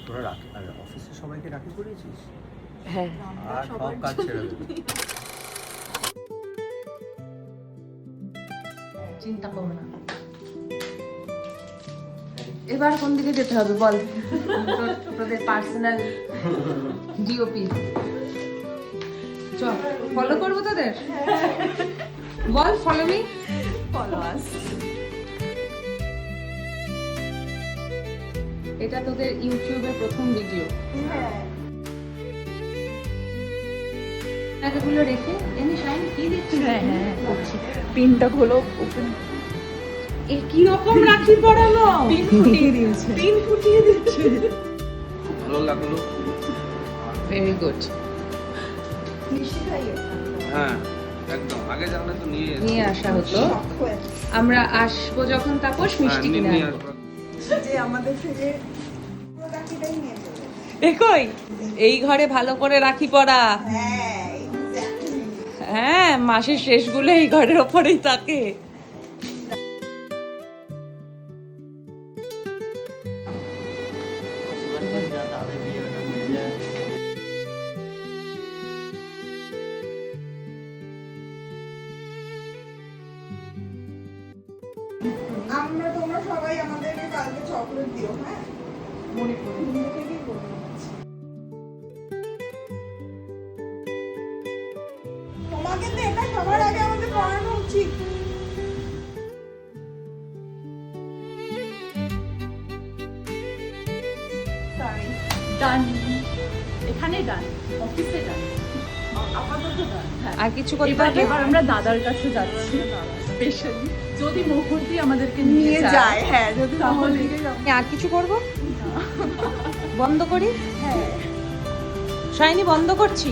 তোরা রাখি আর অফিসে সবাইকে রাখি পরিয়েছিস? হ্যাঁ আর সব কাজ ছেড়ে দেবে। চিন্তা করো না। এবার কোন দিকে যেতে হবে বল? তোদের পার্সোনাল ডিওপি চল ফলো করবো তোদের। বল ফলো মি। ফলো আস। এটা তোদের ইউটিউবের প্রথম ভিডিও। এগুলো রেখে এমনি শাইন কি দেখছিস? হ্যাঁ করছি। পিনটা খোলো ওপেন। এ কি রকম রাখি পরানো? পিন ফুটিয়ে দিয়েছে। পিন ফুটিয়ে দিচ্ছে। ভালো লাগলো। Very good. মিষ্টি খাইয়ে। হ্যাঁ একদম, আগে জানলে তো নিয়ে আসা হতো। আমরা আসবো যখন তাপস মিষ্টি কিনে আনবো। যে আমাদের থেকে পুরো রাখিটাই নিয়ে যাবে। দেখোই এই ঘরে ভালো করে রাখি পরা। হ্যাঁ এক্স্যাক্টলি। হ্যাঁ মাসের শেষগুলো এই ঘরের ওপরেই থাকে। তোমরা সবাই আমাদেরকে কালকে চকলেট দিও, হ্যাঁ মনে করে। তোমাকে তো এটা সবার আগে আমাদের পড়ানো উচিত। সরি ডান। এখানে ডান, অফিসে ডান, আপাতত ডান। আর কিছু করতে হবে? এবার আমরা দাদার কাছে যাচ্ছি স্পেশালি, যদি মুহূর্তে আমাদেরকে নিয়ে যায়। হ্যাঁ যদি তাহলে আর কিছু করব? বন্ধ করি? হ্যাঁ শাইনি বন্ধ করছি।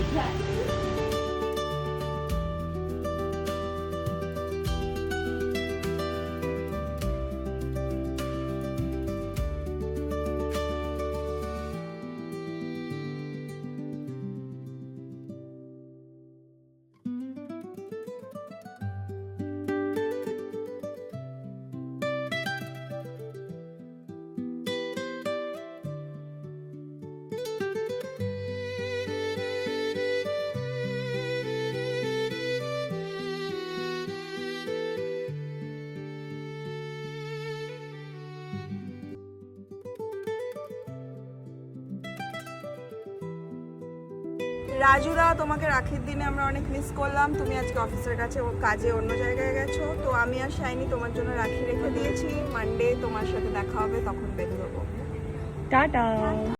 রাজুরা, তোমাকে রাখির দিনে আমরা অনেক মিস করলাম। তুমি আজকে অফিসের কাছে কাজে অন্য জায়গায় গেছো, তো আমি আর শাইনি তোমার জন্য রাখি রেখে দিয়েছি। মানডে তোমার সাথে দেখা হবে, তখন বের হবো। টাটা।